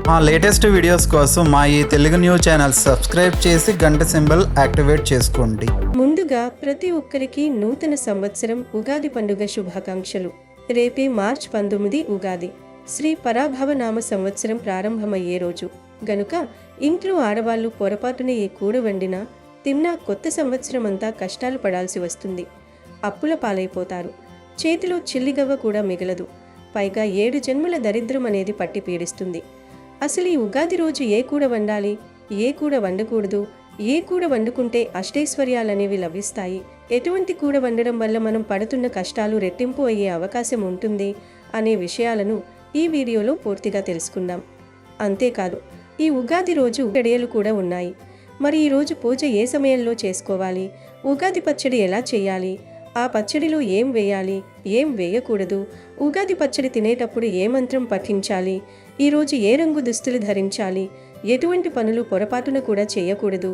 మా latest videos కోసం మా ఈ తెలుగు న్యూస్ ఛానల్ సబ్స్క్రైబ్ చేసి గంట సింబల్ యాక్టివేట్ చేసుకోండి. ముందుగా ప్రతి ఒక్కరికి నూతన సంవత్సరం ఉగాది పండుగ శుభాకాంక్షలు. రేపే మార్చ్ 19 ఉగాది. శ్రీ పరాభవనామ సంవత్సరం ప్రారంభమయ్యే రోజు గనుక ఇంట్లో ఆడవాళ్లు పొరపాటున ఏ కూర వండినా తిన్నా కొత్త సంవత్సరం అంతా కష్టాలు పడాల్సి వస్తుంది. అప్పుల పాలైపోతారు. చేతిలో చిల్లిగవ్వ కూడా మిగలదు. పైగా 7 జన్మల దరిద్రం అనేది పట్టి పీడిస్తుంది. అసలు ఈ ఉగాది రోజు ఏ కూర వండాలి, ఏ కూర వండకూడదు, ఏ కూర వండుకుంటే అష్టైశ్వర్యాలనేవి లభిస్తాయి, ఎటువంటి కూర వండడం వల్ల మనం పడుతున్న కష్టాలు రెట్టింపు అయ్యే అవకాశం ఉంటుంది అనే విషయాలను ఈ వీడియోలో పూర్తిగా తెలుసుకుందాం. అంతేకాదు, ఈ ఉగాది రోజు గడియలు కూడా ఉన్నాయి. మరి ఈరోజు పూజ ఏ సమయంలో చేసుకోవాలి, ఉగాది పచ్చడి ఎలా చేయాలి, ఆ పచ్చడిలో ఏం వేయాలి, ఏం వేయకూడదు, ఉగాది పచ్చడి తినేటప్పుడు ఏ మంత్రం పఠించాలి, ఈరోజు ఏ రంగు దుస్తులు ధరించాలి, ఎటువంటి పనులు పొరపాటున కూడా చేయకూడదు,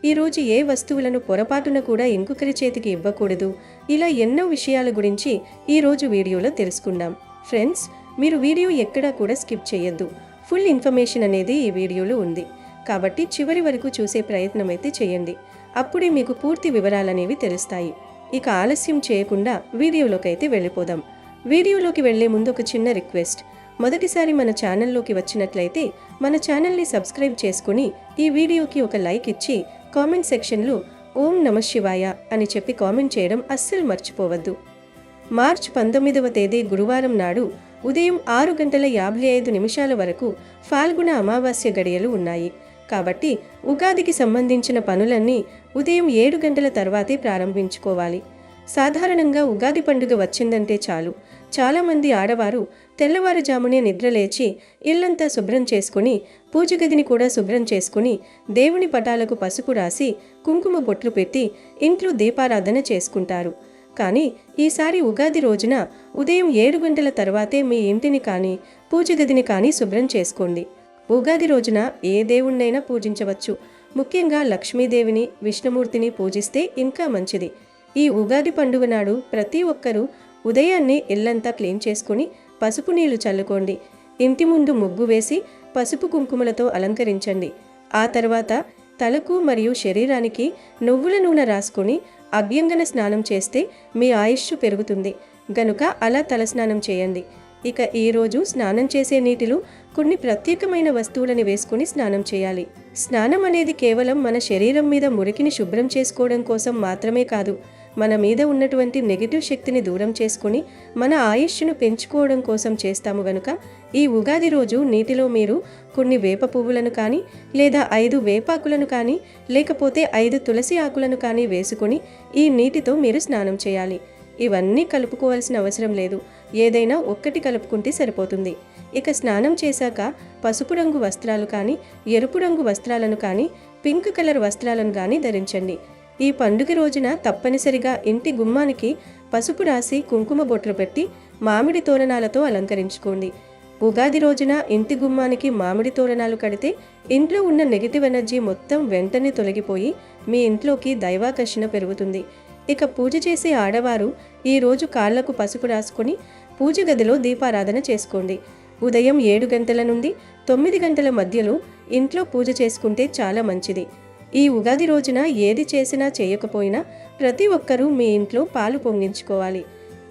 ఈరోజు ఏ వస్తువులను పొరపాటున కూడా ఇంకొకరి చేతికి ఇవ్వకూడదు, ఇలా ఎన్నో విషయాల గురించి ఈరోజు వీడియోలో తెలుసుకుందాం. ఫ్రెండ్స్, మీరు వీడియో ఎక్కడా కూడా స్కిప్ చేయొద్దు. ఫుల్ ఇన్ఫర్మేషన్ అనేది ఈ వీడియోలో ఉంది కాబట్టి చివరి వరకు చూసే ప్రయత్నం అయితే చేయండి. అప్పుడే మీకు పూర్తి వివరాలనేవి తెలుస్తాయి. ఇక ఆలస్యం చేయకుండా వీడియోలోకి అయితే వెళ్ళిపోదాం. వీడియోలోకి వెళ్లే ముందు ఒక చిన్న రిక్వెస్ట్. మొదటిసారి మన ఛానల్లోకి వచ్చినట్లయితే మన ఛానల్ని సబ్స్క్రైబ్ చేసుకుని ఈ వీడియోకి ఒక లైక్ ఇచ్చి కామెంట్ సెక్షన్లో ఓం నమః శివాయ అని చెప్పి కామెంట్ చేయడం అస్సలు మర్చిపోవద్దు. మార్చ్ 19వ తేదీ గురువారం నాడు ఉదయం 6:55 వరకు ఫాల్గుణ అమావాస్య గడియలు ఉన్నాయి. కాబట్టి ఉగాదికి సంబంధించిన పనులన్నీ ఉదయం 7 గంటల తర్వాతే ప్రారంభించుకోవాలి. సాధారణంగా ఉగాది పండుగ వచ్చిందంటే చాలు చాలామంది ఆడవారు తెల్లవారుజామునే నిద్రలేచి ఇల్లంతా శుభ్రం చేసుకుని, పూజ గదిని కూడా శుభ్రం చేసుకుని, దేవుని పటాలకు పసుపు రాసి కుంకుమ బొట్లు పెట్టి ఇంట్లో దీపారాధన చేసుకుంటారు. కానీ ఈసారి ఉగాది రోజున ఉదయం 7 గంటల తర్వాతే మీ ఇంటిని కానీ పూజ గదిని కానీ శుభ్రం చేసుకోండి. ఉగాది రోజున ఏ దేవుణ్ణైనా పూజించవచ్చు. ముఖ్యంగా లక్ష్మీదేవిని, విష్ణుమూర్తిని పూజిస్తే ఇంకా మంచిది. ఈ ఉగాది పండుగ నాడు ప్రతి ఒక్కరూ ఉదయాన్నే ఇల్లంతా క్లీన్ చేసుకుని పసుపు నీళ్లు చల్లుకోండి. ఇంటి ముందు ముగ్గు వేసి పసుపు కుంకుమలతో అలంకరించండి. ఆ తర్వాత తలకు మరియు శరీరానికి నువ్వుల నూనె రాసుకొని అభ్యంగన స్నానం చేస్తే మీ ఆయుష్ పెరుగుతుంది గనుక అలా తలస్నానం చేయండి. ఇక ఈరోజు స్నానం చేసే నీటిలో కొన్ని ప్రత్యేకమైన వస్తువులను వేసుకుని స్నానం చేయాలి. స్నానం అనేది కేవలం మన శరీరం మీద మురికిని శుభ్రం చేసుకోవడం కోసం మాత్రమే కాదు, మన మీద ఉన్నటువంటి నెగిటివ్ శక్తిని దూరం చేసుకుని మన ఆయుష్ను పెంచుకోవడం కోసం చేస్తాము గనుక ఈ ఉగాది రోజు నీటిలో మీరు కొన్ని వేప పువ్వులను కానీ లేదా 5 వేపాకులను కానీ లేకపోతే 5 తులసి ఆకులను కానీ వేసుకుని ఈ నీటితో మీరు స్నానం చేయాలి. ఇవన్నీ కలుపుకోవాల్సిన అవసరం లేదు, ఏదైనా ఒక్కటి కలుపుకుంటే సరిపోతుంది. ఇక స్నానం చేశాక పసుపు రంగు వస్త్రాలు కానీ, ఎరుపు రంగు వస్త్రాలను కానీ, పింక్ కలర్ వస్త్రాలను కానీ ధరించండి. ఈ పండుగ రోజున తప్పనిసరిగా ఇంటి గుమ్మానికి పసుపు రాసి కుంకుమ బొట్లు పెట్టి మామిడి తోరణాలతో అలంకరించుకోండి. ఉగాది రోజున ఇంటి గుమ్మానికి మామిడి తోరణాలు కడితే ఇంట్లో ఉన్న నెగిటివ్ ఎనర్జీ మొత్తం వెంటనే తొలగిపోయి మీ ఇంట్లోకి దైవాకర్షణ పెరుగుతుంది. ఇక పూజ చేసే ఆడవారు ఈరోజు కాళ్లకు పసుపు రాసుకొని పూజ గదిలో దీపారాధన చేసుకోండి. ఉదయం 7 గంటల నుండి 9 గంటల మధ్యలో ఇంట్లో పూజ చేసుకుంటే చాలా మంచిది. ఈ ఉగాది రోజున ఏది చేసినా చేయకపోయినా ప్రతి ఒక్కరూ మీ ఇంట్లో పాలు పొంగించుకోవాలి.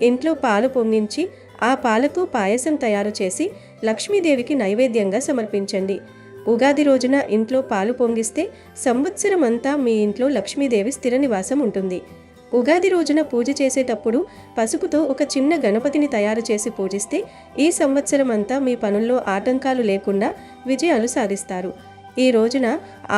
ఇంట్లో పాలు పొంగించి ఆ పాలతో పాయసం తయారు చేసి లక్ష్మీదేవికి నైవేద్యంగా సమర్పించండి. ఉగాది రోజున ఇంట్లో పాలు పొంగిస్తే సంవత్సరం అంతా మీ ఇంట్లో లక్ష్మీదేవి స్థిర నివాసం ఉంటుంది. ఉగాది రోజున పూజ చేసేటప్పుడు పసుపుతో ఒక చిన్న గణపతిని తయారు చేసి పూజిస్తే ఈ సంవత్సరం అంతా మీ పనుల్లో ఆటంకాలు లేకుండా విజయాలు సాధిస్తారు. ఈ రోజున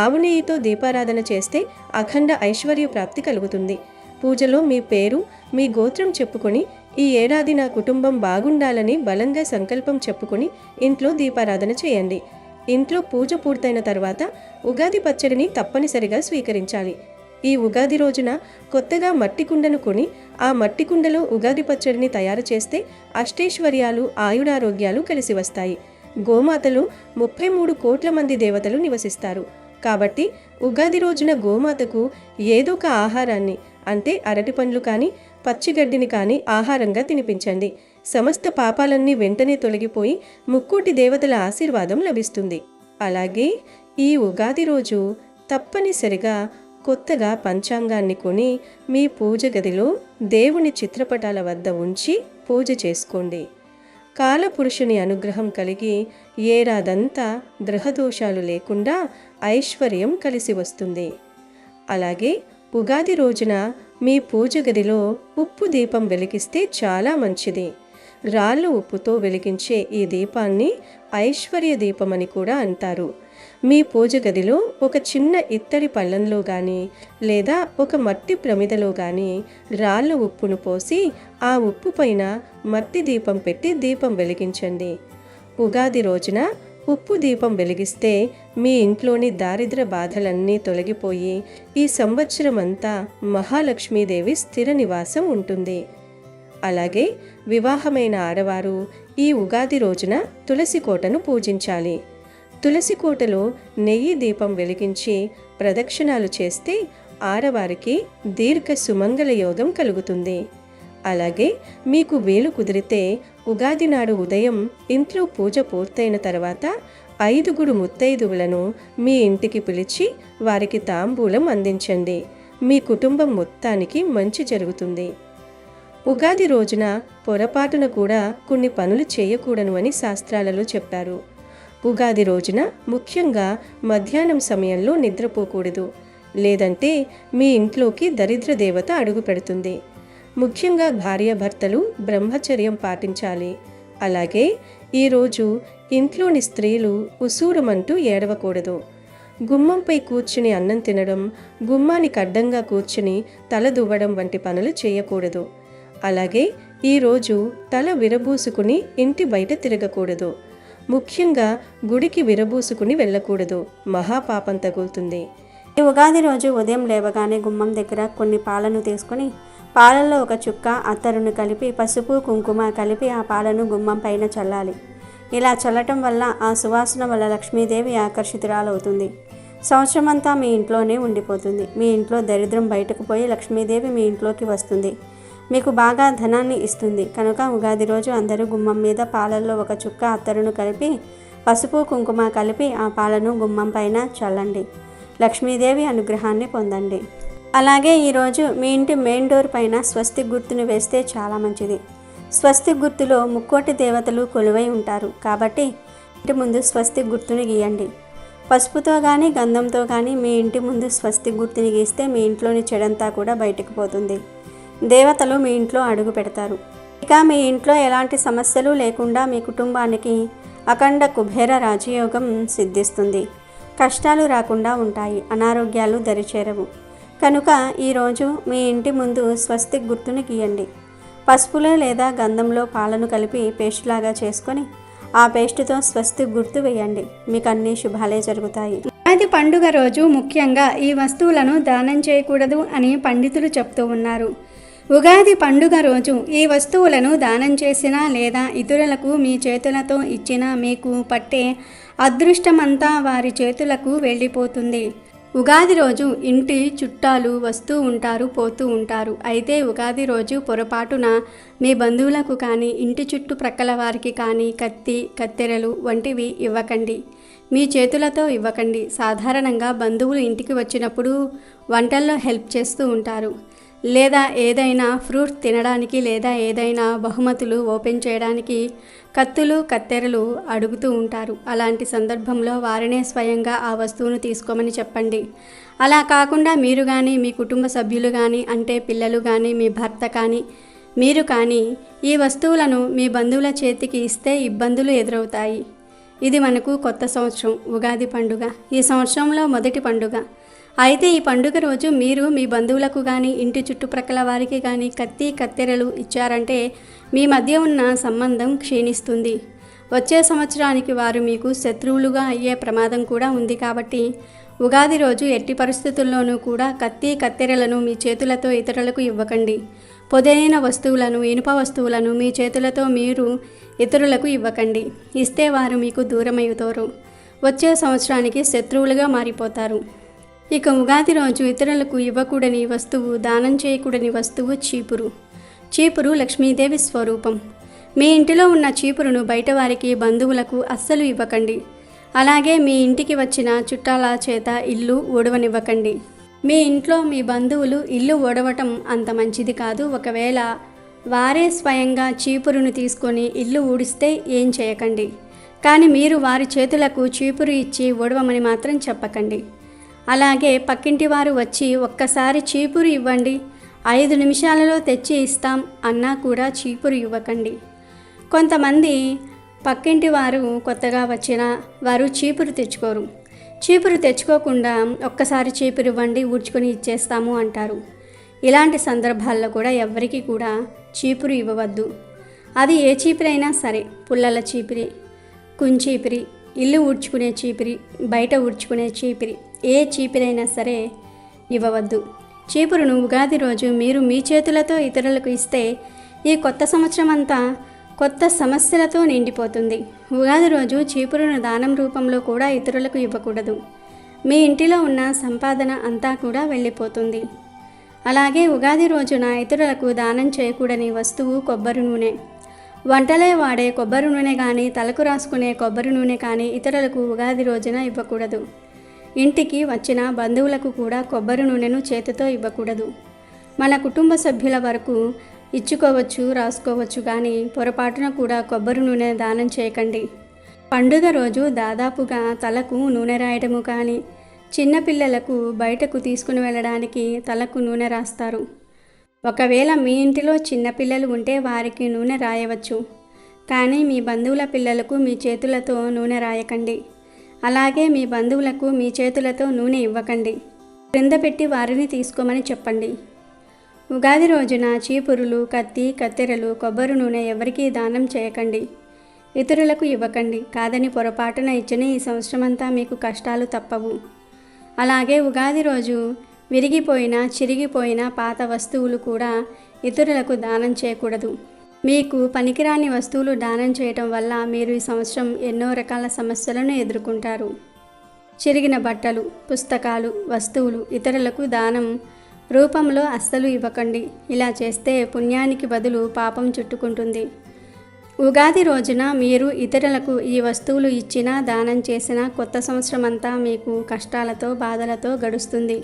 ఆవు నెయ్యితో దీపారాధన చేస్తే అఖండ ఐశ్వర్య ప్రాప్తి కలుగుతుంది. పూజలో మీ పేరు, మీ గోత్రం చెప్పుకొని ఈ ఏడాది నా కుటుంబం బాగుండాలని బలంగా సంకల్పం చెప్పుకొని ఇంట్లో దీపారాధన చేయండి. ఇంట్లో పూజ పూర్తయిన తర్వాత ఉగాది పచ్చడిని తప్పనిసరిగా స్వీకరించాలి. ఈ ఉగాది రోజున కొత్తగా మట్టి కుండను కొని ఆ మట్టి కుండలో ఉగాది పచ్చడిని తయారు చేస్తే అష్టైశ్వర్యాలు, ఆయురారోగ్యాలు కలిసి వస్తాయి. గోమాతలు 33 కోట్ల మంది దేవతలు నివసిస్తారు. కాబట్టి ఉగాది రోజున గోమాతకు ఏదో ఒక ఆహారాన్ని అంటే అరటి పండ్లు కానీ పచ్చిగడ్డిని కానీ ఆహారంగా తినిపించండి. సమస్త పాపాలన్నీ వెంటనే తొలగిపోయి ముక్కోటి దేవతల ఆశీర్వాదం లభిస్తుంది. అలాగే ఈ ఉగాది రోజు తప్పనిసరిగా కొత్తగా పంచాంగాన్ని కొని మీ పూజ గదిలో దేవుని చిత్రపటాల వద్ద ఉంచి పూజ చేసుకోండి. కాలపురుషుని అనుగ్రహం కలిగి ఏడాదంతా గ్రహదోషాలు లేకుండా ఐశ్వర్యం కలిసి వస్తుంది. అలాగే ఉగాది రోజున మీ పూజ గదిలో ఉప్పు దీపం వెలిగిస్తే చాలా మంచిది. రాళ్ళు ఉప్పుతో వెలిగించే ఈ దీపాన్ని ఐశ్వర్య దీపమని కూడా అంటారు. మీ పూజ గదిలో ఒక చిన్న ఇత్తడి పళ్ళెంలో కానీ లేదా ఒక మట్టి ప్రమిదలో కానీ రాళ్ళ ఉప్పును పోసి ఆ ఉప్పు పైన మట్టి దీపం పెట్టి దీపం వెలిగించండి. ఉగాది రోజున ఉప్పు దీపం వెలిగిస్తే మీ ఇంట్లోని దారిద్ర్య బాధలన్నీ తొలగిపోయి ఈ సంవత్సరం అంతా మహాలక్ష్మీదేవి స్థిర నివాసం ఉంటుంది. అలాగే వివాహమైన ఆడవారు ఈ ఉగాది రోజున తులసి కోటను పూజించాలి. తులసి కోటలో నెయ్యి దీపం వెలిగించి ప్రదక్షిణాలు చేస్తే ఆడవారికి దీర్ఘ సుమంగళ యోగం కలుగుతుంది. అలాగే మీకు వీలు కుదిరితే ఉగాది నాడు ఉదయం ఇంట్లో పూజ పూర్తయిన తర్వాత 5 ముత్తైదువులను మీ ఇంటికి పిలిచి వారికి తాంబూలం అందించండి. మీ కుటుంబం మొత్తానికి మంచి జరుగుతుంది. ఉగాది రోజున పొరపాటున కూడా కొన్ని పనులు చేయకూడదు అని శాస్త్రాలలో చెప్పారు. ఉగాది రోజున ముఖ్యంగా మధ్యాహ్నం సమయంలో నిద్రపోకూడదు, లేదంటే మీ ఇంట్లోకి దరిద్ర దేవత అడుగు పెడుతుంది. ముఖ్యంగా భార్యాభర్తలు బ్రహ్మచర్యం పాటించాలి. అలాగే ఈరోజు ఇంట్లోని స్త్రీలు ఉసూరమంటూ ఏడవకూడదు. గుమ్మంపై కూర్చుని అన్నం తినడం, గుమ్మానికి అడ్డంగా కూర్చుని తల దువ్వడం వంటి పనులు చేయకూడదు. అలాగే ఈరోజు తల విరబూసుకుని ఇంటి బయట తిరగకూడదు. ముఖ్యంగా గుడికి విరబూసుకుని వెళ్ళకూడదు, మహాపాపం తగులుతుంది. ఈ ఉగాది రోజు ఉదయం లేవగానే గుమ్మం దగ్గర కొన్ని పాలను తీసుకొని పాలల్లో ఒక చుక్క అత్తరును కలిపి పసుపు కుంకుమ కలిపి ఆ పాలను గుమ్మం పైన చల్లాలి. ఇలా చల్లటం వల్ల ఆ సువాసన వల్ల లక్ష్మీదేవి ఆకర్షితురాలవుతుంది. సంవత్సరం అంతా మీ ఇంట్లోనే ఉండిపోతుంది. మీ ఇంట్లో దరిద్రం బయటకు పోయి లక్ష్మీదేవి మీ ఇంట్లోకి వస్తుంది. మీకు బాగా ధనాన్ని ఇస్తుంది. కనుక ఉగాది రోజు అందరూ గుమ్మం మీద పాలల్లో ఒక చుక్క అత్తరును కలిపి పసుపు కుంకుమ కలిపి ఆ పాలను గుమ్మం పైన చల్లండి. లక్ష్మీదేవి అనుగ్రహాన్ని పొందండి. అలాగే ఈరోజు మీ ఇంటి మెయిన్ డోర్ పైన స్వస్తిక్ గుర్తును వేస్తే చాలా మంచిది. స్వస్తిక్ గుర్తులో ముక్కోటి దేవతలు కొలువై ఉంటారు. కాబట్టి ఇంటి ముందు స్వస్తిక్ గుర్తుని గీయండి. పసుపుతో కానీ గంధంతో కానీ మీ ఇంటి ముందు స్వస్తిక్ గుర్తుని గీస్తే మీ ఇంట్లోని చెడంతా కూడా బయటకు పోతుంది. దేవతలు మీ ఇంట్లో అడుగు పెడతారు. ఇక మీ ఇంట్లో ఎలాంటి సమస్యలు లేకుండా మీ కుటుంబానికి అఖండ కుబేర రాజయోగం సిద్ధిస్తుంది. కష్టాలు రాకుండా ఉంటాయి. అనారోగ్యాలు దరిచేరవు. కనుక ఈరోజు మీ ఇంటి ముందు స్వస్తిక్ గుర్తును గీయండి. పసుపులో లేదా గంధంలో పాలను కలిపి పేస్ట్ లాగా చేసుకొని ఆ పేస్టుతో స్వస్తిక్ గుర్తు వేయండి. మీకు అన్ని శుభాలే జరుగుతాయి. ఉగాది పండుగ రోజు ముఖ్యంగా ఈ వస్తువులను దానం చేయకూడదు అని పండితులు చెప్తూ ఉన్నారు. ఉగాది పండుగ రోజు ఈ వస్తువులను దానం చేసినా లేదా ఇతరులకు మీ చేతులతో ఇచ్చినా మీకు పట్టే అదృష్టమంతా వారి చేతులకు వెళ్ళిపోతుంది. ఉగాది రోజు ఇంటి చుట్టాలు వస్తూ ఉంటారు, పోతూ ఉంటారు. అయితే ఉగాది రోజు పొరపాటున మీ బంధువులకు కానీ ఇంటి చుట్టుప్రక్కల వారికి కానీ కత్తి, కత్తెరలు వంటివి ఇవ్వకండి. మీ చేతులతో ఇవ్వకండి. సాధారణంగా బంధువులు ఇంటికి వచ్చినప్పుడు వంటల్లో హెల్ప్ చేస్తూ ఉంటారు, లేదా ఏదైనా ఫ్రూట్ తినడానికి లేదా ఏదైనా బహుమతులు ఓపెన్ చేయడానికి కత్తులు, కత్తెరలు అడుగుతూ ఉంటారు. అలాంటి సందర్భంలో వారినే స్వయంగా ఆ వస్తువును తీసుకోమని చెప్పండి. అలా కాకుండా మీరు కానీ మీ కుటుంబ సభ్యులు కానీ, అంటే పిల్లలు కానీ, మీ భర్త కానీ, మీరు కానీ ఈ వస్తువులను మీ బంధువుల చేతికి ఇస్తే ఇబ్బందులు ఎదురవుతాయి. ఇది మనకు కొత్త సంవత్సరం, ఉగాది పండుగ. ఈ సంవత్సరంలో మొదటి పండుగ. అయితే ఈ పండుగ రోజు మీరు మీ బంధువులకు కానీ ఇంటి చుట్టుప్రక్కల వారికి కానీ కత్తి, కత్తెరలు ఇచ్చారంటే మీ మధ్య ఉన్న సంబంధం క్షీణిస్తుంది. వచ్చే సంవత్సరానికి వారు మీకు శత్రువులుగా అయ్యే ప్రమాదం కూడా ఉంది. కాబట్టి ఉగాది రోజు ఎట్టి పరిస్థితుల్లోనూ కూడా కత్తి, కత్తెరలను మీ చేతులతో ఇతరులకు ఇవ్వకండి. పొదైన వస్తువులను, ఇనుప వస్తువులను మీ చేతులతో మీరు ఇతరులకు ఇవ్వకండి. ఇస్తే వారు మీకు దూరమవుతారు. వచ్చే సంవత్సరానికి శత్రువులుగా మారిపోతారు. ఇక ఉగాది రోజు ఇతరులకు ఇవ్వకూడని వస్తువు, దానం చేయకూడని వస్తువు చీపురు. చీపురు లక్ష్మీదేవి స్వరూపం. మీ ఇంటిలో ఉన్న చీపురును బయట వారికి, బంధువులకు అస్సలు ఇవ్వకండి. అలాగే మీ ఇంటికి వచ్చిన చుట్టాల చేత ఇల్లు ఊడవనివ్వకండి. మీ ఇంట్లో మీ బంధువులు ఇల్లు ఊడవటం అంత మంచిది కాదు. ఒకవేళ వారే స్వయంగా చీపురును తీసుకొని ఇల్లు ఊడిస్తే ఏం చేయకండి. కానీ మీరు వారి చేతులకు చీపురు ఇచ్చి ఊడవమని మాత్రం చెప్పకండి. అలాగే పక్కింటి వారు వచ్చి ఒక్కసారి చీపురు ఇవ్వండి, 5 నిమిషాలలో తెచ్చి ఇస్తాం అన్నా కూడా చీపురు ఇవ్వకండి. కొంతమంది పక్కింటి వారు కొత్తగా వచ్చిన వారు చీపురు తెచ్చుకోరు. చీపురు తెచ్చుకోకుండా ఒక్కసారి చీపురు ఇవ్వండి, ఊడ్చుకొని ఇచ్చేస్తాము అంటారు. ఇలాంటి సందర్భాల్లో కూడా ఎవరికి కూడా చీపురు ఇవ్వవద్దు. అది ఏ చీపురైనా సరే, పుల్లల చీపిరి, కుంచీపిరి, ఇల్లు ఊడ్చుకునే చీపిరి, బయట ఊడ్చుకునే చీపిరి, ఏ చీపిరైనా సరే ఇవ్వవద్దు. చీపురును ఉగాది రోజు మీరు మీ చేతులతో ఇతరులకు ఇస్తే ఈ కొత్త సంవత్సరం అంతా కొత్త సమస్యలతో నిండిపోతుంది. ఉగాది రోజు చీపురును దానం రూపంలో కూడా ఇతరులకు ఇవ్వకూడదు. మీ ఇంటిలో ఉన్న సంపాదన అంతా కూడా వెళ్ళిపోతుంది. అలాగే ఉగాది రోజున ఇతరులకు దానం చేయకూడని వస్తువు కొబ్బరి నూనె. వంటలే వాడే కొబ్బరి నూనె కానీ, తలకు రాసుకునే కొబ్బరి నూనె కానీ ఇతరులకు ఉగాది రోజున ఇవ్వకూడదు. ఇంటికి వచ్చిన బంధువులకు కూడా కొబ్బరి నూనెను చేతితో ఇవ్వకూడదు. మన కుటుంబ సభ్యుల వరకు ఇచ్చుకోవచ్చు, రాసుకోవచ్చు, కానీ పొరపాటున కూడా కొబ్బరి నూనె దానం చేయకండి. పండుగ రోజు దాదాపుగా తలకు నూనె రాయడము కానీ, చిన్నపిల్లలకు బయటకు తీసుకుని వెళ్ళడానికి తలకు నూనె రాస్తారు. ఒకవేళ మీ ఇంటిలో చిన్నపిల్లలు ఉంటే వారికి నూనె రాయవచ్చు, కానీ మీ బంధువుల పిల్లలకు మీ చేతులతో నూనె రాయకండి. అలాగే మీ బంధువులకు మీ చేతులతో నూనె ఇవ్వకండి. క్రింద పెట్టి వారిని తీసుకోమని చెప్పండి. ఉగాది రోజున చీపురులు, కత్తి, కత్తెరలు, కొబ్బరి నూనె ఎవరికీ దానం చేయకండి. ఇతరులకు ఇవ్వకండి. కాదని పొరపాటున ఇచ్చిన ఈ సంవత్సరమంతా మీకు కష్టాలు తప్పవు. అలాగే ఉగాది రోజు విరిగిపోయిన, చిరిగిపోయిన పాత వస్తువులు కూడా ఇతరులకు దానం చేయకూడదు. మీకు పనికిరాని వస్తువులు దానం చేయటం వల్ల మీరు ఈ సంవత్సరం ఎన్నో రకాల సమస్యలను ఎదుర్కొంటారు. చిరిగిన బట్టలు, పుస్తకాలు, వస్తువులు ఇతరులకు దానం రూపంలో అస్సలు ఇవ్వకండి. ఇలా చేస్తే పుణ్యానికి బదులు పాపం చుట్టుకుంటుంది. ఉగాది రోజున మీరు ఇతరులకు ఈ వస్తువులు ఇచ్చినా, దానం చేసినా కొత్త సంవత్సరం అంతా మీకు కష్టాలతో, బాధలతో గడుస్తుంది.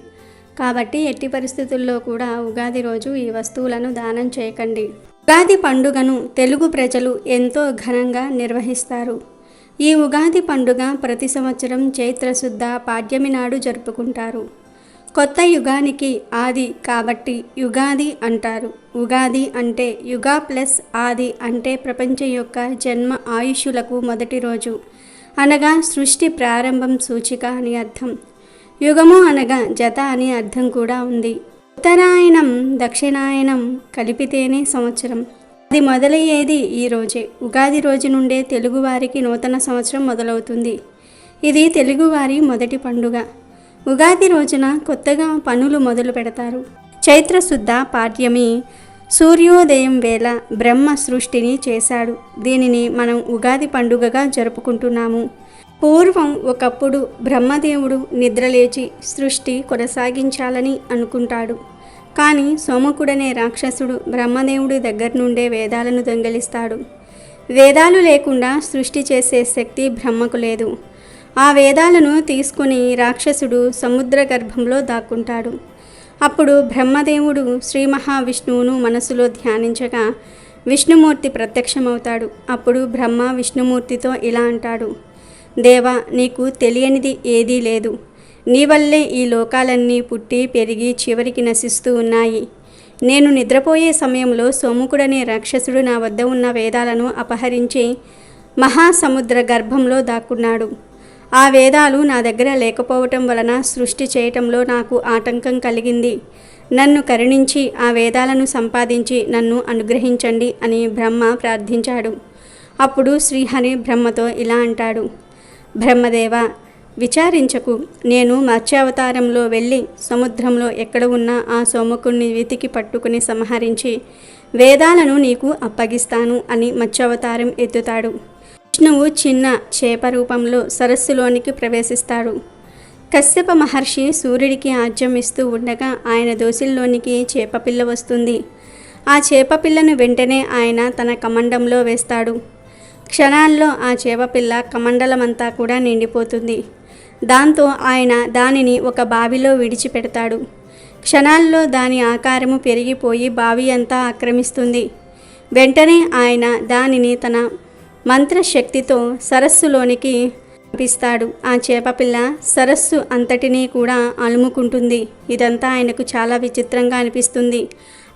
కాబట్టి ఎట్టి పరిస్థితుల్లో కూడా ఉగాది రోజు ఈ వస్తువులను దానం చేయకండి. ఉగాది పండుగను తెలుగు ప్రజలు ఎంతో ఘనంగా నిర్వహిస్తారు. ఈ ఉగాది పండుగ ప్రతి సంవత్సరం చైత్రశుద్ధ పాడ్యమి నాడు జరుపుకుంటారు. కొత్త యుగానికి ఆది కాబట్టి యుగాది అంటారు. ఉగాది అంటే యుగా ప్లస్ ఆది అంటే ప్రపంచం యొక్క జన్మ ఆయుష్యులకు మొదటి రోజు, అనగా సృష్టి ప్రారంభం సూచిక అని అర్థం. యుగము అనగా జత అని అర్థం కూడా ఉంది. ఉత్తరాయణం దక్షిణాయనం కలిపితేనే సంవత్సరం. అది మొదలయ్యేది ఈ రోజే. ఉగాది రోజు నుండే తెలుగువారికి నూతన సంవత్సరం మొదలవుతుంది. ఇది తెలుగువారి మొదటి పండుగ. ఉగాది రోజున కొత్తగా పనులు మొదలు పెడతారు. చైత్రశుద్ధ పాడ్యమి సూర్యోదయం వేళ బ్రహ్మ సృష్టిని చేశాడు. దీనిని మనం ఉగాది పండుగగా జరుపుకుంటున్నాము. పూర్వం ఒకప్పుడు బ్రహ్మదేవుడు నిద్రలేచి సృష్టి కొనసాగించాలని అనుకుంటాడు. కానీ సోమకుడనే రాక్షసుడు బ్రహ్మదేవుడి దగ్గర నుండే వేదాలను దొంగిలిస్తాడు. వేదాలు లేకుండా సృష్టి చేసే శక్తి బ్రహ్మకు లేదు. ఆ వేదాలను తీసుకుని రాక్షసుడు సముద్ర గర్భంలో దాక్కుంటాడు. అప్పుడు బ్రహ్మదేవుడు శ్రీ మహావిష్ణువును మనసులో ధ్యానించగా విష్ణుమూర్తి ప్రత్యక్షమవుతాడు. అప్పుడు బ్రహ్మ విష్ణుమూర్తితో ఇలా అంటాడు: దేవా, నీకు తెలియనిది ఏదీ లేదు. నీ వల్లే ఈ లోకాలన్నీ పుట్టి పెరిగి చివరికి నశిస్తూ ఉన్నాయి. నేను నిద్రపోయే సమయంలో సోముకుడనే రాక్షసుడు నా వద్ద ఉన్న వేదాలను అపహరించి మహాసముద్ర గర్భంలో దాక్కున్నాడు. ఆ వేదాలు నా దగ్గర లేకపోవటం వలన సృష్టి చేయటంలో నాకు ఆటంకం కలిగింది. నన్ను కరుణించి ఆ వేదాలను సంపాదించి నన్ను అనుగ్రహించండి అని బ్రహ్మ ప్రార్థించాడు. అప్పుడు శ్రీహరి బ్రహ్మతో ఇలా అంటాడు: బ్రహ్మదేవ, విచారించకు. నేను మత్స్యావతారంలో వెళ్ళి సముద్రంలో ఎక్కడ ఉన్నా ఆ సోమకుణ్ణి వెతికి పట్టుకుని సంహరించి వేదాలను నీకు అప్పగిస్తాను అని మత్స్యావతారం ఎత్తుతాడు. విష్ణువు చిన్న చేప రూపంలో సరస్సులోనికి ప్రవేశిస్తాడు. కశ్యప మహర్షి సూర్యుడికి ఆజ్యం ఇస్తూ ఉండగా ఆయన దోసిల్లోనికి చేపపిల్ల వస్తుంది. ఆ చేపపిల్లను వెంటనే ఆయన తన కమండంలో వేస్తాడు. క్షణాల్లో ఆ చేపపిల్ల కమండలమంతా కూడా నిండిపోతుంది. దాంతో ఆయన దానిని ఒక బావిలో విడిచిపెడతాడు. క్షణాల్లో దాని ఆకారము పెరిగిపోయి బావి అంతా ఆక్రమిస్తుంది. వెంటనే ఆయన దానిని తన మంత్రశక్తితో సరస్సులోనికి పంపిస్తాడు. ఆ చేపపిల్ల సరస్సు అంతటినీ కూడా అలుముకుంటుంది. ఇదంతా ఆయనకు చాలా విచిత్రంగా అనిపిస్తుంది.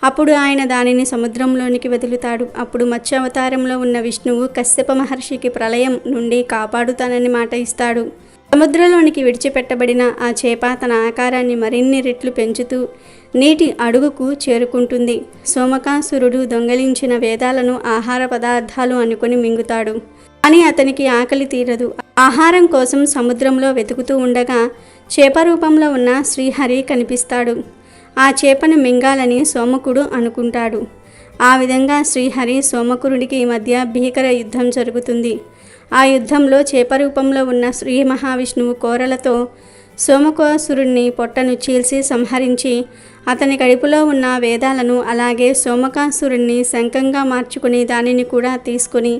అప్పుడు ఆయన దానిని సముద్రంలోనికి వదులుతాడు. అప్పుడు మత్స్య అవతారంలో ఉన్న విష్ణువు కశ్యప మహర్షికి ప్రళయం నుండి కాపాడుతానని మాట ఇస్తాడు. సముద్రంలోనికి విడిచిపెట్టబడిన ఆ చేప తన ఆకారాన్ని మరిన్ని రెట్లు పెంచుతూ నీటి అడుగుకు చేరుకుంటుంది. సోమకాసురుడు దొంగలించిన వేదాలను ఆహార పదార్థాలు అనుకుని మింగుతాడు. కానీ అతనికి ఆకలి తీరదు. ఆహారం కోసం సముద్రంలో వెతుకుతూ ఉండగా చేప రూపంలో ఉన్న శ్రీహరి కనిపిస్తాడు. ఆ చేపను మింగాలని సోమకుడు అనుకుంటాడు. ఆ విధంగా శ్రీహరి సోమకురుడికి మధ్య భీకర యుద్ధం జరుగుతుంది. ఆ యుద్ధంలో చేప రూపంలో ఉన్న శ్రీ మహావిష్ణువు కోరలతో సోమకాసురుణ్ణి పొట్టను చీల్చి సంహరించి అతని కడుపులో ఉన్న వేదాలను అలాగే సోమకాసురుణ్ణి శంఖంగా మార్చుకుని దానిని కూడా తీసుకుని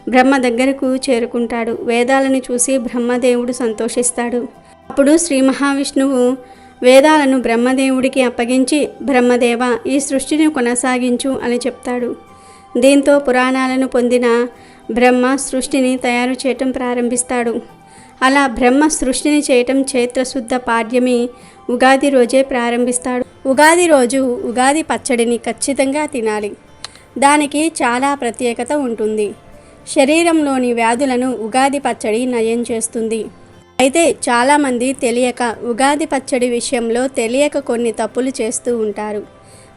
బ్రహ్మ దగ్గరకు చేరుకుంటాడు. వేదాలను చూసి బ్రహ్మదేవుడు సంతోషిస్తాడు. అప్పుడు శ్రీ మహావిష్ణువు వేదాలను బ్రహ్మదేవుడికి అప్పగించి, బ్రహ్మదేవ, ఈ సృష్టిని కొనసాగించు అని చెప్తాడు. దీంతో పురాణాలను పొందిన బ్రహ్మ సృష్టిని తయారు చేయటం ప్రారంభిస్తాడు. అలా బ్రహ్మ సృష్టిని చేయటం చైత్రశుద్ధ పాడ్యమి ఉగాది రోజే ప్రారంభిస్తాడు. ఉగాది రోజు ఉగాది పచ్చడిని ఖచ్చితంగా తినాలి. దానికి చాలా ప్రత్యేకత ఉంటుంది. శరీరంలోని వ్యాధులను ఉగాది పచ్చడి నయం చేస్తుంది. అయితే చాలామంది తెలియక ఉగాది పచ్చడి విషయంలో తెలియక కొన్ని తప్పులు చేస్తూ ఉంటారు.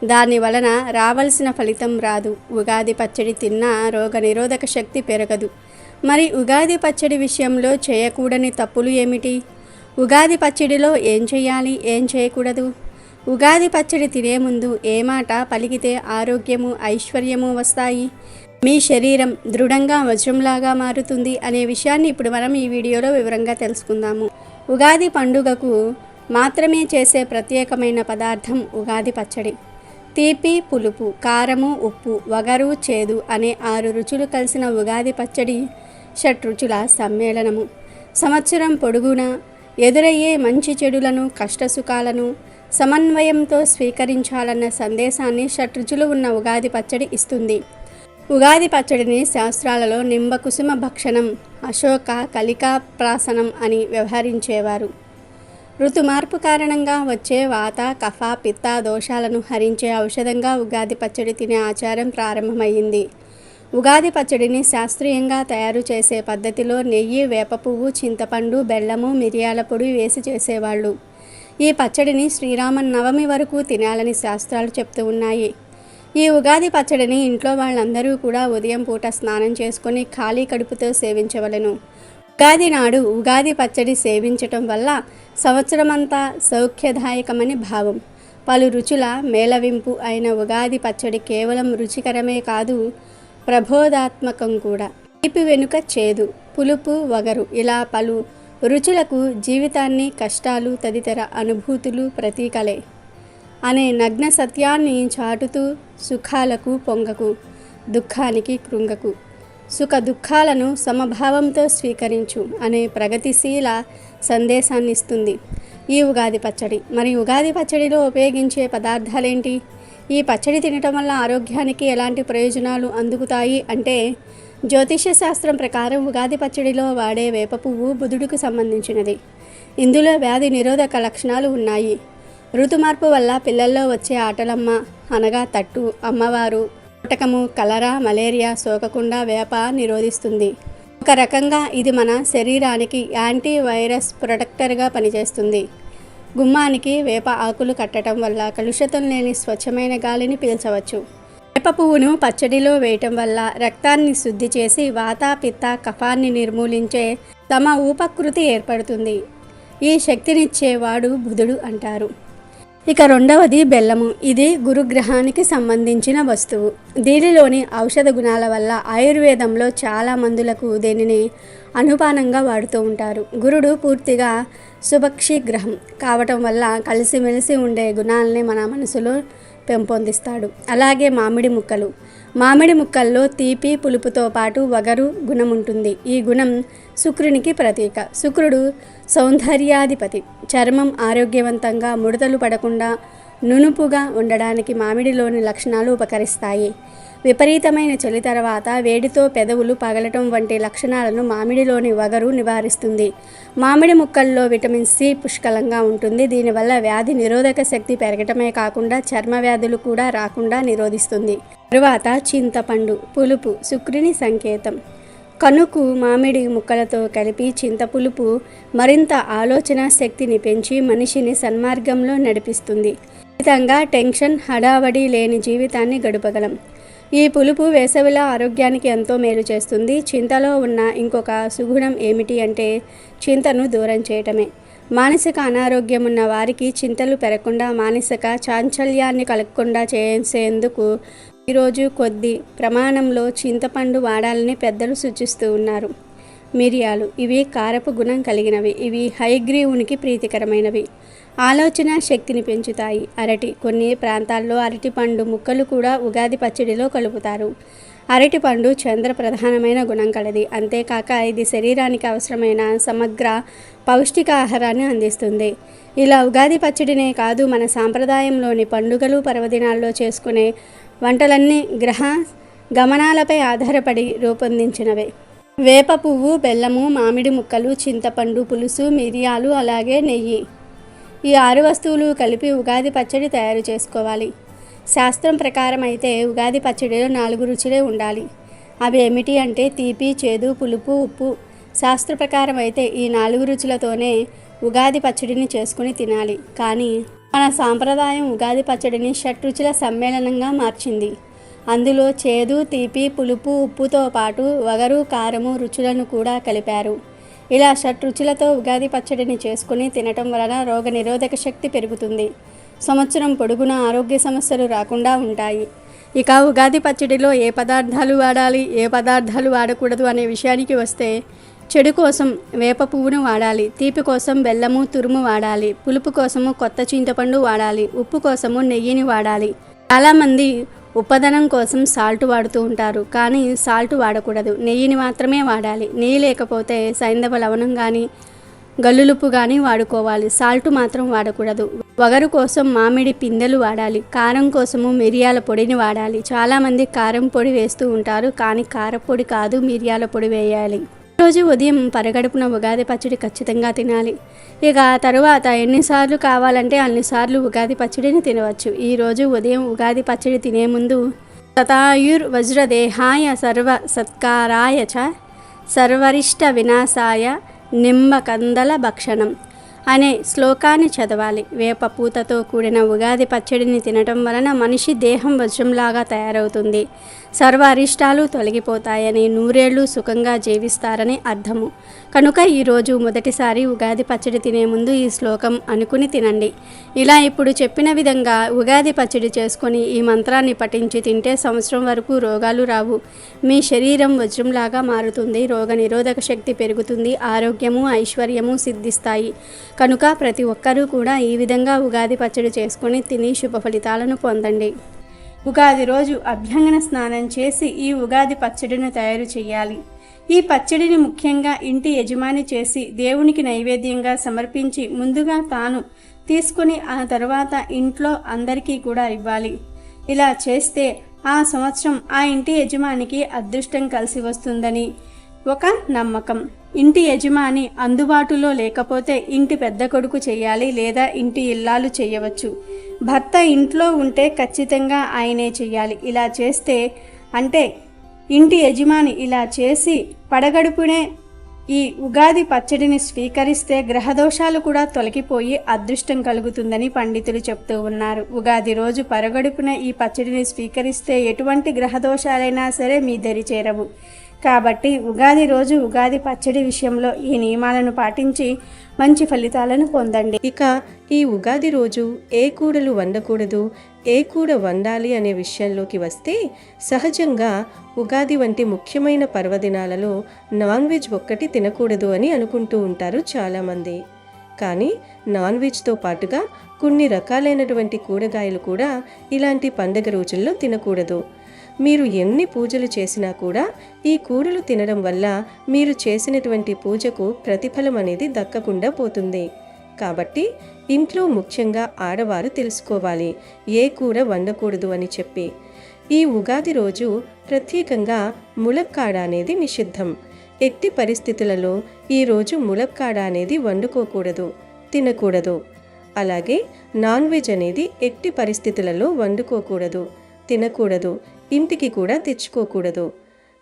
దాని వలన రావాల్సిన ఫలితం రాదు. ఉగాది పచ్చడి తిన్నా రోగనిరోధక శక్తి పెరగదు. మరి ఉగాది పచ్చడి విషయంలో చేయకూడని తప్పులు ఏమిటి? ఉగాది పచ్చడిలో ఏం చేయాలి, ఏం చేయకూడదు? ఉగాది పచ్చడి తినే ముందు ఏ మాట పలికితే ఆరోగ్యము, ఐశ్వర్యము వస్తాయి, మీ శరీరం దృఢంగా వజ్రంలాగా మారుతుంది అనే విషయాన్ని ఇప్పుడు మనం ఈ వీడియోలో వివరంగా తెలుసుకుందాము. ఉగాది పండుగకు మాత్రమే చేసే ప్రత్యేకమైన పదార్థం ఉగాది పచ్చడి. తీపి, పులుపు, కారము, ఉప్పు, వగరు, చేదు అనే 6 రుచులు కలిసిన ఉగాది పచ్చడి షట్రుచుల సమ్మేళనము. సంవత్సరం పొడుగునా ఎదురయ్యే మంచి చెడులను, కష్టసుఖాలను సమన్వయంతో స్వీకరించాలన్న సందేశాన్ని షట్రుచులు ఉన్న ఉగాది పచ్చడి ఇస్తుంది. ఉగాది పచ్చడిని శాస్త్రాలలో నింబకుసుమ భక్షణం, అశోక కలికాప్రాసనం అని వ్యవహరించేవారు. ఋతుమార్పు కారణంగా వచ్చే వాత, కఫ, పిత్త దోషాలను హరించే ఔషధంగా ఉగాది పచ్చడి తినే ఆచారం ప్రారంభమైంది. ఉగాది పచ్చడిని శాస్త్రీయంగా తయారు చేసే పద్ధతిలో నెయ్యి, వేప పువ్వు, చింతపండు, బెల్లము, మిరియాల పొడి వేసి చేసేవాళ్ళు. ఈ పచ్చడిని శ్రీరామనవమి వరకు తినాలని శాస్త్రాలు చెప్తూ ఉన్నాయి. ఈ ఉగాది పచ్చడిని ఇంట్లో వాళ్ళందరూ కూడా ఉదయం పూట స్నానం చేసుకొని ఖాళీ కడుపుతో సేవించవలెను. ఉగాది నాడు ఉగాది పచ్చడి సేవించటం వల్ల సంవత్సరమంతా సౌఖ్యదాయకమని భావం. పలు రుచుల మేళవింపు అయిన ఉగాది పచ్చడి కేవలం రుచికరమే కాదు, ప్రబోధాత్మకం కూడా. తీపి వెనుక చేదు, పులుపు, వగరు ఇలా పలు రుచులకు జీవితాన్ని, కష్టాలు తదితర అనుభూతులు ప్రతీకలే అనే నగ్న సత్యాన్ని చాటుతూ సుఖాలకు పొంగకు, దుఃఖానికి కృంగకు, సుఖ దుఃఖాలను సమభావంతో స్వీకరించు అనే ప్రగతిశీల సందేశాన్ని ఇస్తుంది ఈ ఉగాది పచ్చడి. మరి ఉగాది పచ్చడిలో ఉపయోగించే పదార్థాలేంటి? ఈ పచ్చడి తినటం వల్ల ఆరోగ్యానికి ఎలాంటి ప్రయోజనాలు అందుకుతాయి అంటే, జ్యోతిష్య శాస్త్రం ప్రకారం ఉగాది పచ్చడిలో వాడే వేప పువ్వు బుధుడికి సంబంధించినది. ఇందులో వ్యాధి నిరోధక లక్షణాలు ఉన్నాయి. ఋతుమార్పు వల్ల పిల్లల్లో వచ్చే ఆటలమ్మ అనగా తట్టు, అమ్మవారు, పుటకము, కలరా, మలేరియా సోకకుండా వేప నిరోధిస్తుంది. ఒక రకంగా ఇది మన శరీరానికి యాంటీ వైరస్ ప్రొటెక్టర్గా పనిచేస్తుంది. గుమ్మానికి వేప ఆకులు కట్టడం వల్ల కలుషితం లేని స్వచ్ఛమైన గాలిని పీల్చవచ్చు. వేప పువ్వును పచ్చడిలో వేయటం వల్ల రక్తాన్ని శుద్ధి చేసి వాత, పిత్త, కఫాన్ని నిర్మూలించే తమ ఉపకృతి ఏర్పడుతుంది. ఈ శక్తినిచ్చేవాడు బుధుడు అంటారు. ఇక రెండవది బెల్లము. ఇది గురుగ్రహానికి సంబంధించిన వస్తువు. దీనిలోని ఔషధ గుణాల వల్ల ఆయుర్వేదంలో చాలా మందులకు దీనిని అనుపానంగా వాడుతూ ఉంటారు. గురుడు పూర్తిగా శుభక్షి గ్రహం కావటం వల్ల కలిసిమెలిసి ఉండే గుణాలని మన మనసులో పెంపొందిస్తాడు. అలాగే మామిడి ముక్కల్లో తీపి పులుపుతో పాటు వగరు గుణం ఉంటుంది. ఈ గుణం శుక్రునికి ప్రతీక. శుక్రుడు సౌందర్యాధిపతి. చర్మం ఆరోగ్యవంతంగా ముడతలు పడకుండా నునుపుగా ఉండడానికి మామిడిలోని లక్షణాలు ఉపకరిస్తాయి. విపరీతమైన చలి తర్వాత వేడితో పెదవులు పగలటం వంటి లక్షణాలను మామిడిలోని వగరు నివారిస్తుంది. మామిడి ముక్కల్లో విటమిన్ సి పుష్కలంగా ఉంటుంది. దీనివల్ల వ్యాధి నిరోధక శక్తి పెరగటమే కాకుండా చర్మ వ్యాధులు కూడా రాకుండా నిరోధిస్తుంది. తరువాత చింతపండు. పులుపు శుక్రుని సంకేతం. కనుకు మామిడి ముక్కలతో కలిపి చింతపులుపు మరింత ఆలోచన శక్తిని పెంచి మనిషిని సన్మార్గంలో నడిపిస్తుంది. ఫలితంగా టెన్షన్, హడావడి లేని జీవితాన్ని గడపగలం. ఈ పులుపు వేసవిలో ఆరోగ్యానికి ఎంతో మేలు చేస్తుంది. చింతలో ఉన్న ఇంకొక సుగుణం ఏమిటి అంటే చింతను దూరం చేయటమే. మానసిక అనారోగ్యం ఉన్న వారికి చింతలు పెరగకుండా మానసిక చాంచల్యాన్ని కలగకుండా చేసేందుకు ఈరోజు కొద్ది ప్రమాణంలో చింతపండు వాడాలని పెద్దలు సూచిస్తూ ఉన్నారు. మిరియాలు. ఇవి కారపు గుణం కలిగినవి. ఇవి హయగ్రీవునికి ప్రీతికరమైనవి. ఆలోచన శక్తిని పెంచుతాయి. అరటి. కొన్ని ప్రాంతాల్లో అరటి పండు ముక్కలు కూడా ఉగాది పచ్చడిలో కలుపుతారు. అరటి పండు చంద్ర ప్రధానమైన గుణం కలది. అంతేకాక ఇది శరీరానికి అవసరమైన సమగ్ర పౌష్టికాహారాన్ని అందిస్తుంది. ఇలా ఉగాది పచ్చడినే కాదు, మన సాంప్రదాయంలోని పండుగలు పర్వదినాల్లో చేసుకునే వంటలన్నీ గ్రహ గమనాలపై ఆధారపడి రూపొందించినవే. వేప పువ్వు, బెల్లము, మామిడి ముక్కలు, చింతపండు పులుసు, మిరియాలు, అలాగే నెయ్యి. ఈ 6 వస్తువులు కలిపి ఉగాది పచ్చడి తయారు చేసుకోవాలి. శాస్త్రం ప్రకారం అయితే ఉగాది పచ్చడిలో 4 రుచులే ఉండాలి. అవి ఏమిటి అంటే తీపి, చేదు, పులుపు, ఉప్పు. శాస్త్ర ప్రకారం అయితే ఈ 4 రుచులతోనే ఉగాది పచ్చడిని చేసుకుని తినాలి. కానీ మన సాంప్రదాయం ఉగాది పచ్చడిని షట్రుచుల సమ్మేళనంగా మార్చింది. అందులో చేదు, తీపి, పులుపు, ఉప్పుతో పాటు వగరు, కారము రుచులను కూడా కలిపారు. ఇలా షట్రుచులతో ఉగాది పచ్చడిని చేసుకుని తినటం వలన రోగ నిరోధక శక్తి పెరుగుతుంది. సంవత్సరం పొడుగునా ఆరోగ్య సమస్యలు రాకుండా ఉంటాయి. ఇక ఉగాది పచ్చడిలో ఏ పదార్థాలు వాడాలి, ఏ పదార్థాలు వాడకూడదు అనే విషయానికి వస్తే చెడు కోసం వేప పువ్వును వాడాలి. తీపి కోసం బెల్లము తురుము వాడాలి. పులుపు కోసము కొత్త చింతపండు వాడాలి. ఉప్పు కోసము నెయ్యిని వాడాలి. చాలామంది ఉప్పదనం కోసం సాల్ట్ వాడుతూ ఉంటారు. కానీ సాల్ట్ వాడకూడదు, నెయ్యిని మాత్రమే వాడాలి. నెయ్యి లేకపోతే సైంధవ లవణం కానీ గల్లులుప్పు కానీ వాడుకోవాలి. సాల్ట్ మాత్రం వాడకూడదు. వగరు కోసం మామిడి పిందెలు వాడాలి. కారం కోసము మిరియాల పొడిని వాడాలి. చాలామంది కారం పొడి వేస్తూ ఉంటారు, కానీ కారపొడి కాదు, మిరియాల పొడి వేయాలి. రోజు ఉదయం పరగడుపున ఉగాది పచ్చడి ఖచ్చితంగా తినాలి. ఇక తరువాత ఎన్నిసార్లు కావాలంటే అన్నిసార్లు ఉగాది పచ్చడిని తినవచ్చు. ఈరోజు ఉదయం ఉగాది పచ్చడి తినే ముందు శతాయుర్ వజ్రదేహాయ సర్వ సత్కారాయ చ సర్వరిష్ట వినాశాయ నిమ్మకందల భక్షణం అనే శ్లోకాన్ని చదవాలి. వేప పూతతో కూడిన ఉగాది పచ్చడిని తినటం వలన మనిషి దేహం వజ్రంలాగా తయారవుతుంది. సర్వ అరిష్టాలు తొలగిపోతాయని, నూరేళ్లు సుఖంగా జీవిస్తారని అర్థము. కనుక ఈరోజు మొదటిసారి ఉగాది పచ్చడి తినే ముందు ఈ శ్లోకం అనుకుని తినండి. ఇలా ఇప్పుడు చెప్పిన విధంగా ఉగాది పచ్చడి చేసుకొని ఈ మంత్రాన్ని పఠించి తింటే సంవత్సరం వరకు రోగాలు రావు. మీ శరీరం వజ్రంలాగా మారుతుంది. రోగ నిరోధక శక్తి పెరుగుతుంది. ఆరోగ్యము, ఐశ్వర్యము సిద్ధిస్తాయి. కనుక ప్రతి ఒక్కరూ కూడా ఈ విధంగా ఉగాది పచ్చడి చేసుకొని తిని శుభ ఫలితాలను పొందండి. ఉగాది రోజు అభ్యంగన స్నానం చేసి ఈ ఉగాది పచ్చడిని తయారు చేయాలి. ఈ పచ్చడిని ముఖ్యంగా ఇంటి యజమాని చేసి దేవునికి నైవేద్యంగా సమర్పించి ముందుగా తాను తీసుకుని ఆ తర్వాత ఇంట్లో అందరికీ కూడా ఇవ్వాలి. ఇలా చేస్తే ఆ సంవత్సరం ఆ ఇంటి యజమానికి అదృష్టం కలిసి వస్తుందని ఒక నమ్మకం. ఇంటి యజమాని అందుబాటులో లేకపోతే ఇంటి పెద్ద కొడుకు చేయాలి, లేదా ఇంటి ఇల్లాలు చేయవచ్చు. భర్త ఇంట్లో ఉంటే ఖచ్చితంగా ఆయనే చేయాలి. ఇలా చేస్తే అంటే ఇంటి యజమాని ఇలా చేసి పడగడుపునే ఈ ఉగాది పచ్చడిని స్వీకరిస్తే గ్రహదోషాలు కూడా తొలగిపోయి అదృష్టం కలుగుతుందని పండితులు చెప్తూ ఉన్నారు. ఉగాది రోజు పరగడుపున ఈ పచ్చడిని స్వీకరిస్తే ఎటువంటి గ్రహదోషాలైనా సరే మీ దరి చేరవు. కాబట్టి ఉగాది రోజు ఉగాది పచ్చడి విషయంలో ఈ నియమాలను పాటించి మంచి ఫలితాలను పొందండి. ఇక ఈ ఉగాది రోజు ఏ కూరలు వండకూడదు, ఏ కూర వండాలి అనే విషయంలోకి వస్తే సహజంగా ఉగాది వంటి ముఖ్యమైన పర్వదినాలలో నాన్ వెజ్ ఒక్కటి తినకూడదు అని అనుకుంటూ ఉంటారు చాలామంది. కానీ నాన్ వెజ్తో పాటుగా కొన్ని రకాలైనటువంటి కూరగాయలు కూడా ఇలాంటి పండగ రోజుల్లో తినకూడదు. మీరు ఎన్ని పూజలు చేసినా కూడా ఈ కూరలు తినడం వల్ల మీరు చేసినటువంటి పూజకు ప్రతిఫలం అనేది దక్కకుండా పోతుంది. కాబట్టి ఇంట్లో ముఖ్యంగా ఆడవారు తెలుసుకోవాలి ఏ కూర వండకూడదు అని చెప్పి. ఈ ఉగాది రోజు ప్రత్యేకంగా ములక్కాడ అనేది నిషిద్ధం. ఎట్టి పరిస్థితులలో ఈరోజు ములక్కాడ అనేది వండుకోకూడదు, తినకూడదు. అలాగే నాన్ వెజ్ అనేది ఎట్టి పరిస్థితులలో వండుకోకూడదు, తినకూడదు, ఇంటికి కూడా తెచ్చుకోకూడదు.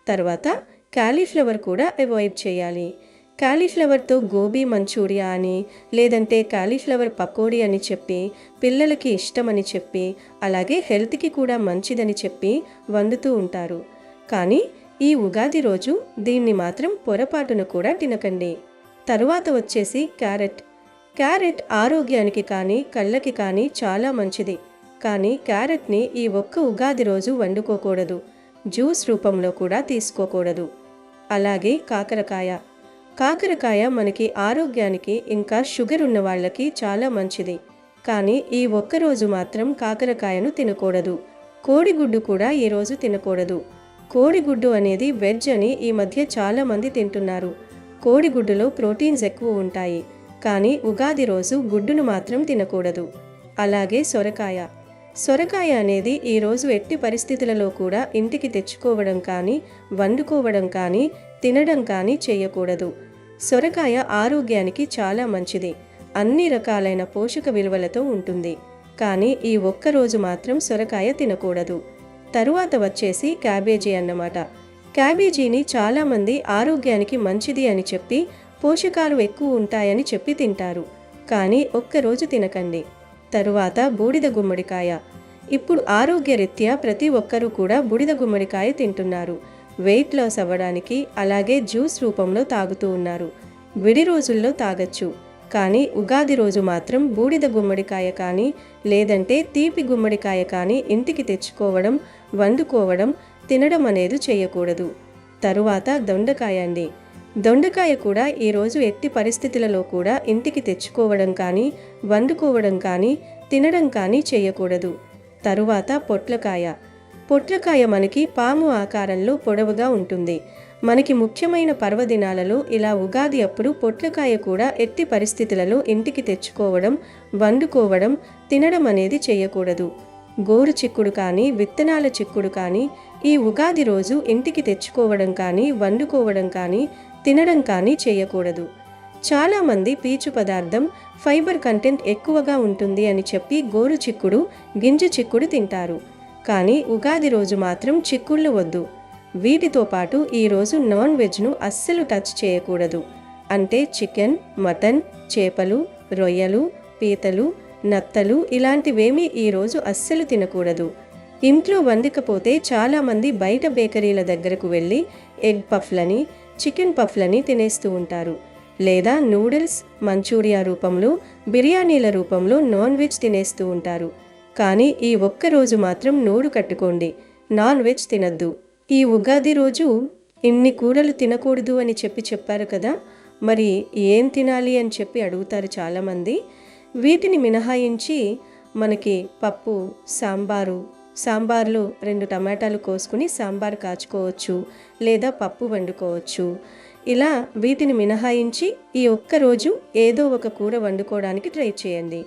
తర్వాత కాలీఫ్లవర్ కూడా అవాయిడ్ చేయాలి. కాలీఫ్లవర్తో గోబీ మంచూరియా అని, లేదంటే కాలీఫ్లవర్ పకోడీ అని చెప్పి, పిల్లలకి ఇష్టమని చెప్పి, అలాగే హెల్త్కి కూడా మంచిదని చెప్పి వండుతూ ఉంటారు. కానీ ఈ ఉగాది రోజు దీన్ని మాత్రం పొరపాటున కూడా తినకండి. తరువాత వచ్చేసి క్యారెట్ ఆరోగ్యానికి కానీ కళ్ళకి కానీ చాలా మంచిది. కానీ క్యారెట్ని ఈ ఒక్క ఉగాది రోజు వండుకోకూడదు, జ్యూస్ రూపంలో కూడా తీసుకోకూడదు. అలాగే కాకరకాయ మనకి ఆరోగ్యానికి ఇంకా షుగర్ ఉన్న వాళ్ళకి చాలా మంచిది. కానీ ఈ ఒక్కరోజు మాత్రం కాకరకాయను తినకూడదు. కోడిగుడ్డు కూడా ఈరోజు తినకూడదు. కోడిగుడ్డు అనేది వెజ్ అని ఈ మధ్య చాలామంది తింటున్నారు. కోడిగుడ్డులో ప్రోటీన్స్ ఎక్కువ ఉంటాయి. కానీ ఉగాది రోజు గుడ్డును మాత్రం తినకూడదు. అలాగే సొరకాయ అనేది ఈరోజు ఎట్టి పరిస్థితులలో కూడా ఇంటికి తెచ్చుకోవడం కానీ, వండుకోవడం కానీ, తినడం కానీ చేయకూడదు. సొరకాయ ఆరోగ్యానికి చాలా మంచిది. అన్ని రకాలైన పోషక విలువలతో ఉంటుంది. కానీ ఈ ఒక్కరోజు మాత్రం సొరకాయ తినకూడదు. తరువాత వచ్చేసి క్యాబేజీ అన్నమాట. క్యాబేజీని చాలామంది ఆరోగ్యానికి మంచిది అని చెప్పి, పోషకాలు ఎక్కువ ఉంటాయని చెప్పి తింటారు. కానీ ఒక్కరోజు తినకండి. తరువాత బూడిద గుమ్మడికాయ. ఇప్పుడు ఆరోగ్యరీత్యా ప్రతి ఒక్కరూ కూడా బూడిద గుమ్మడికాయ తింటున్నారు. వెయిట్ లాస్ అవ్వడానికి, అలాగే జ్యూస్ రూపంలో తాగుతూ ఉన్నారు. విడి రోజుల్లో తాగొచ్చు. కానీ ఉగాది రోజు మాత్రం బూడిద గుమ్మడికాయ కానీ, లేదంటే తీపి గుమ్మడికాయ కానీ ఇంటికి తెచ్చుకోవడం, వండుకోవడం, తినడం అనేది చేయకూడదు. తరువాత దొండకాయ కూడా ఈరోజు ఎట్టి పరిస్థితులలో కూడా ఇంటికి తెచ్చుకోవడం కానీ, వండుకోవడం కానీ, తినడం కానీ చేయకూడదు. తరువాత పొట్లకాయ మనకి పాము ఆకారంలో పొడవుగా ఉంటుంది. మనకి ముఖ్యమైన పర్వదినాలలో ఇలా ఉగాది అప్పుడు పొట్లకాయ కూడా ఎట్టి పరిస్థితులలో ఇంటికి తెచ్చుకోవడం, వండుకోవడం, తినడం అనేది చేయకూడదు. గోరు చిక్కుడు కానీ, విత్తనాల చిక్కుడు కానీ ఈ ఉగాది రోజు ఇంటికి తెచ్చుకోవడం కానీ, వండుకోవడం కానీ, తినడం కానీ చేయకూడదు. చాలామంది పీచు పదార్థం, ఫైబర్ కంటెంట్ ఎక్కువగా ఉంటుంది అని చెప్పి గోరు చిక్కుడు, గింజ చిక్కుడు తింటారు. కానీ ఉగాది రోజు మాత్రం చిక్కుళ్ళు వద్దు. వీటితో పాటు ఈరోజు నాన్ వెజ్ను అస్సలు టచ్ చేయకూడదు. అంటే చికెన్, మటన్, చేపలు, రొయ్యలు, పీతలు, నత్తలు ఇలాంటివేమీ ఈరోజు అస్సలు తినకూడదు. ఇంట్లో వండకపోతే చాలామంది బయట బేకరీల దగ్గరకు వెళ్ళి ఎగ్ పఫ్లని, చికెన్ పఫ్లని తినేస్తూ ఉంటారు. లేదా నూడిల్స్, మంచూరియా రూపంలో, బిర్యానీల రూపంలో నాన్ వెజ్ తినేస్తూ ఉంటారు. కానీ ఈ ఒక్కరోజు మాత్రం నోరు కట్టుకోండి, నాన్ వెజ్ తినద్దు. ఈ ఉగాది రోజు ఇన్ని కూరలు తినకూడదు అని చెప్పారు కదా, మరి ఏం తినాలి అని చెప్పి అడుగుతారు చాలామంది. వీటిని మినహాయించి మనకి పప్పు, సాంబార్లో 2 టమాటాలు కోసుకుని సాంబార్ కాచుకోవచ్చు, లేదా పప్పు వండుకోవచ్చు. ఇలా వీటిని మినహాయించి ఈ ఒక్కరోజు ఏదో ఒక కూర వండుకోవడానికి ట్రై చేయండి.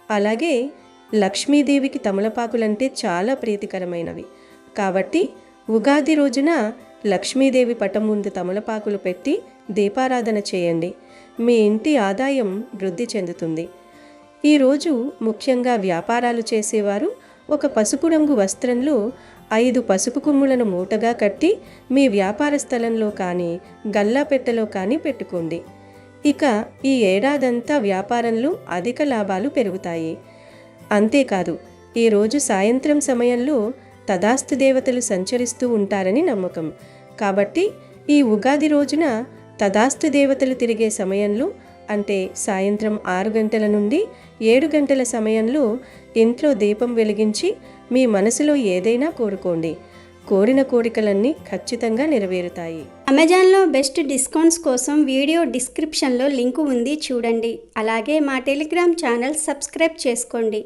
అలాగే లక్ష్మీదేవికి తమలపాకులంటే చాలా ప్రీతికరమైనవి. కాబట్టి ఉగాది రోజున లక్ష్మీదేవి పటం ముందు తమలపాకులు పెట్టి దీపారాధన చేయండి. మీ ఇంటి ఆదాయం వృద్ధి చెందుతుంది. ఈరోజు ముఖ్యంగా వ్యాపారాలు చేసేవారు ఒక పసుపు రంగు వస్త్రంలో 5 పసుపు కొమ్ములను మూటగా కట్టి మీ వ్యాపార స్థలంలో కానీ, గల్లాపెట్టెలో కానీ పెట్టుకోండి. ఇక ఈ ఏడాదంతా వ్యాపారంలో అధిక లాభాలు పెరుగుతాయి. అంతేకాదు, ఈరోజు సాయంత్రం సమయంలో తదాస్తు దేవతలు సంచరిస్తూ ఉంటారని నమ్మకం. కాబట్టి ఈ ఉగాది రోజున తదాస్తు దేవతలు తిరిగే సమయంలో, అంటే సాయంత్రం 6 గంటల నుండి 7 గంటల సమయంలో ఇంట్లో దీపం వెలిగించి మీ మనసులో ఏదైనా కోరుకోండి. కోరిన కోరికలన్నీ ఖచ్చితంగా నెరవేరుతాయి. అమెజాన్లో బెస్ట్ డిస్కౌంట్స్ కోసం వీడియో డిస్క్రిప్షన్లో లింకు ఉంది చూడండి. అలాగే మా టెలిగ్రామ్ ఛానల్ సబ్స్క్రైబ్ చేసుకోండి.